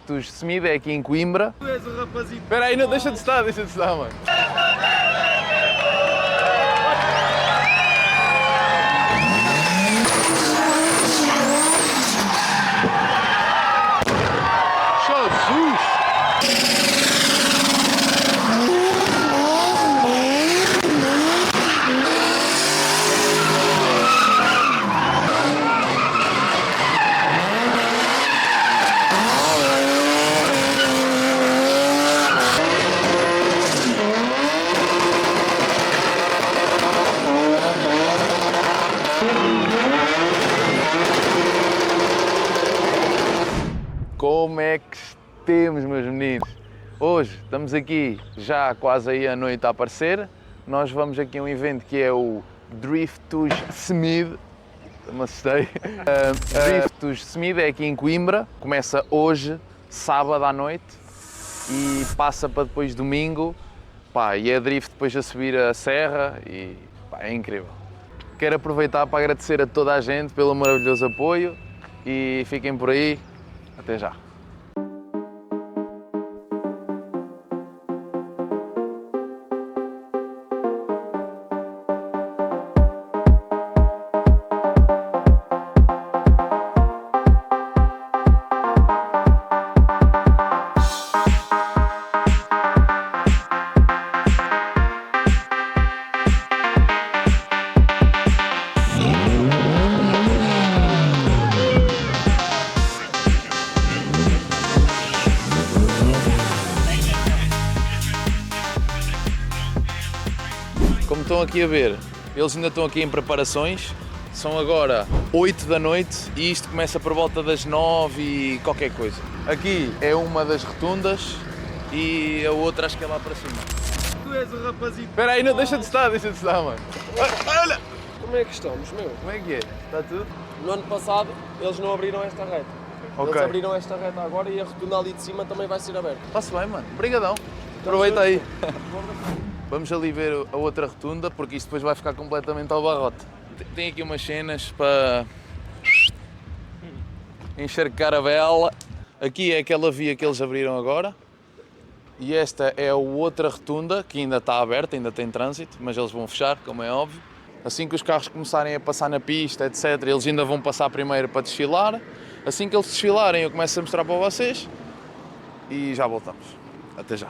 Driftos Smith, é aqui em Coimbra. Tu és o rapazinho. Espera aí, não, deixa de estar, mano. Jesus! Como é que temos, meus meninos? Hoje estamos aqui já quase aí a noite a aparecer. Nós vamos aqui a um evento que é o Driftos Smith. Me assustei. Driftos Smith é aqui em Coimbra. Começa hoje, sábado à noite, e passa para depois domingo. Pá, e é drift depois a subir a serra e pá, é incrível. Quero aproveitar para agradecer a toda a gente pelo maravilhoso apoio e fiquem por aí. Até já. Como estão aqui a ver, eles ainda estão aqui em preparações. São agora 8 da noite e isto começa por volta das 9 e qualquer coisa. Aqui é uma das rotundas e a outra acho que é lá para cima. Tu és o rapazinho. Espera aí, não, deixa de estar, mano. Olha! Como é que estamos, meu? Como é que é? Está tudo? No ano passado eles não abriram esta reta. Ok. Eles abriram esta reta agora e a rotunda ali de cima também vai ser aberta. Está-se bem, mano. Obrigadão. Aproveita aí. Vamos ali ver a outra rotunda, porque isto depois vai ficar completamente ao barrote. Tem aqui umas cenas para encharcar a vela. Aqui é aquela via que eles abriram agora. E esta é a outra rotunda, que ainda está aberta, ainda tem trânsito, mas eles vão fechar, como é óbvio. Assim que os carros começarem a passar na pista, etc., eles ainda vão passar primeiro para desfilar. Assim que eles desfilarem, eu começo a mostrar para vocês. E já voltamos. Até já.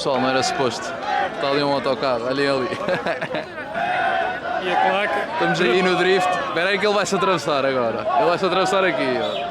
Pessoal, não era suposto. Está ali um autocarro, ali. E a placa? Estamos aí no drift. Espera aí que ele vai se atravessar agora. Ele vai se atravessar aqui, ó.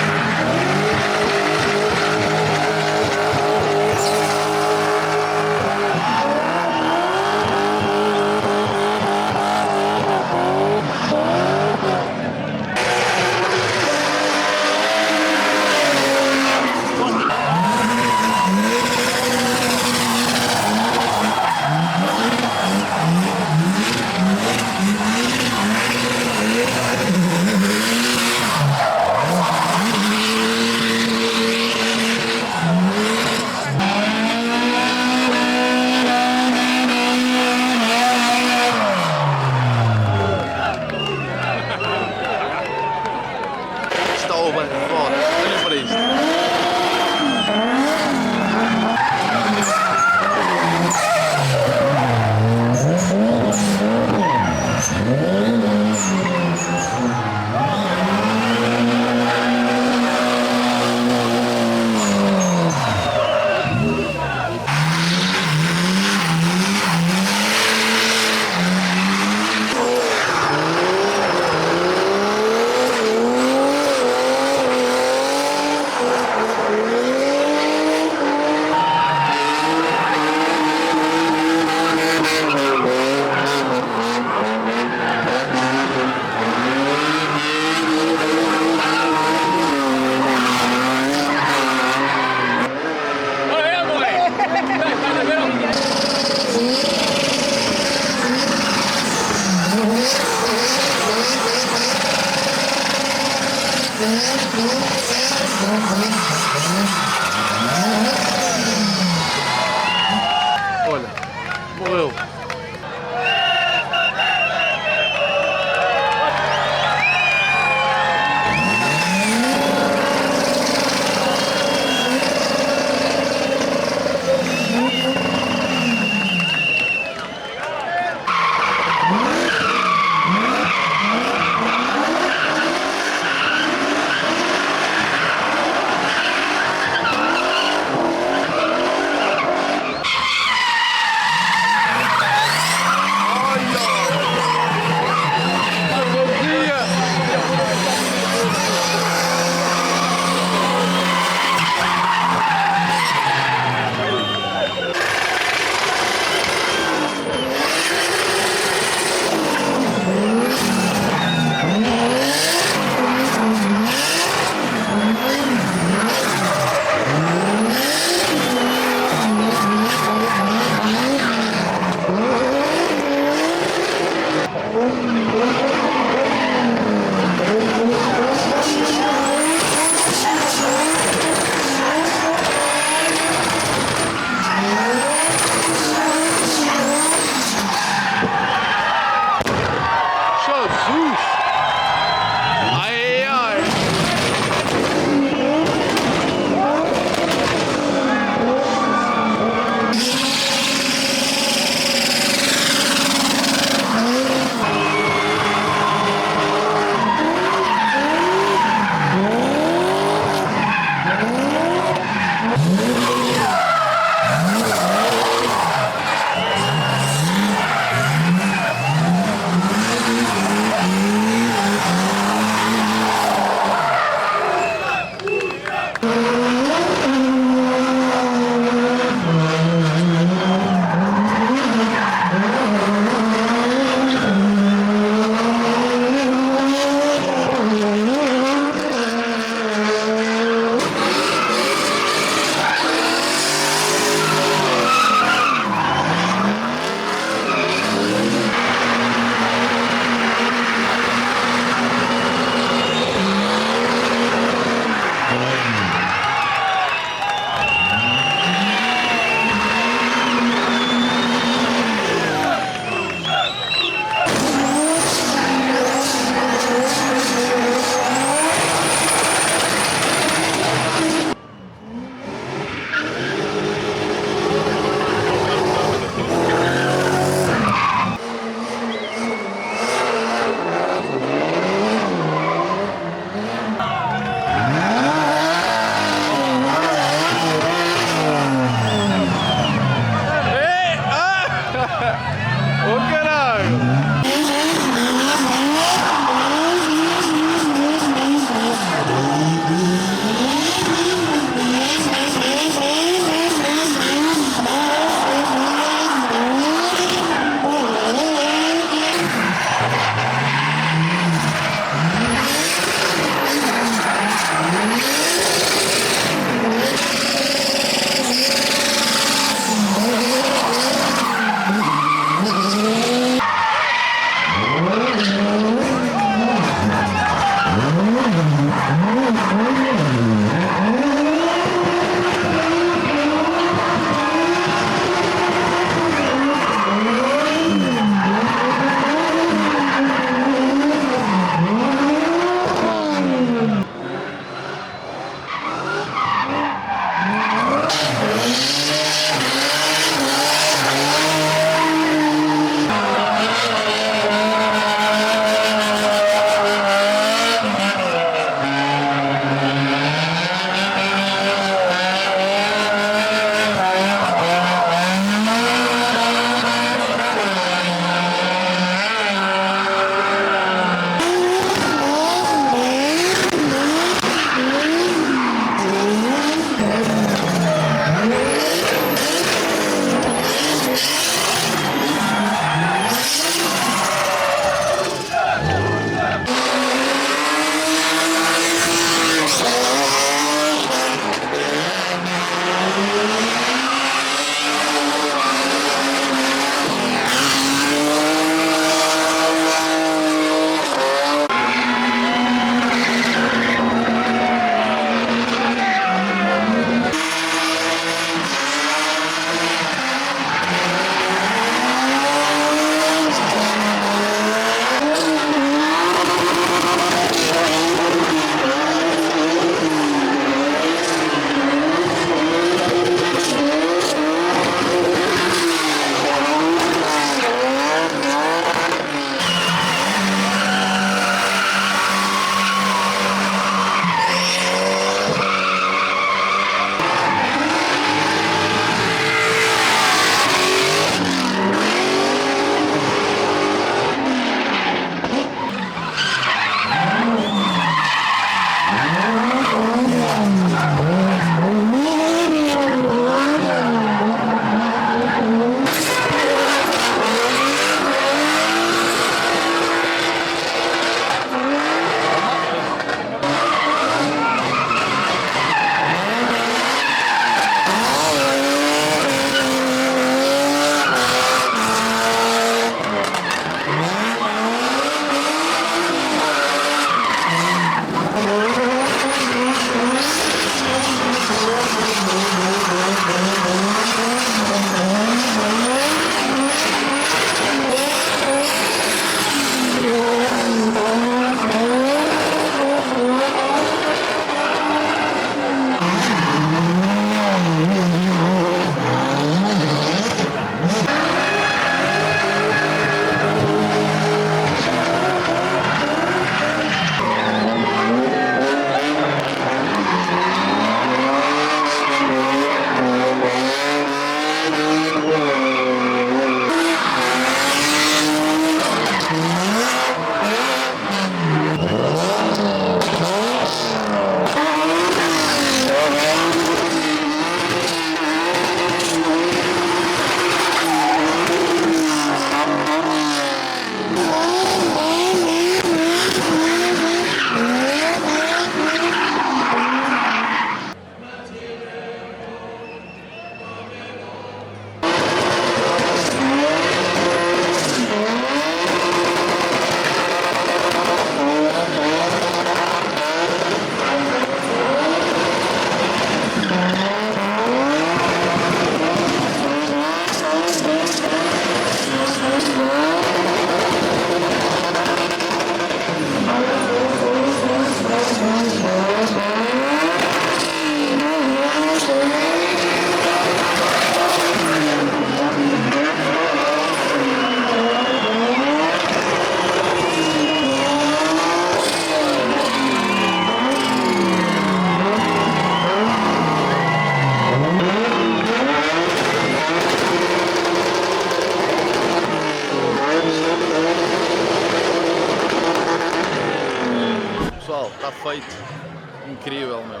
incrível, meu.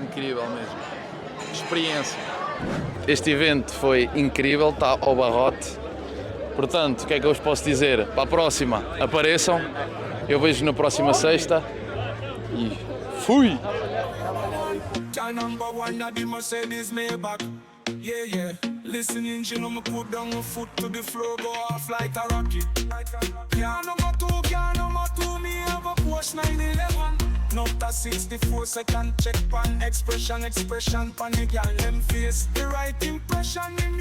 Incrível mesmo. Experiência. Este evento foi incrível, está ao barrote. Portanto, o que é que eu vos posso dizer? Para a próxima, apareçam. Eu vejo na próxima sexta. E fui! Yeah, yeah. Listen, engine, I'ma put down my foot to the floor, go off like a rocket. Car number two, me have a Porsche 911. Note 64 second check pan expression pan the girl them face. The right impression in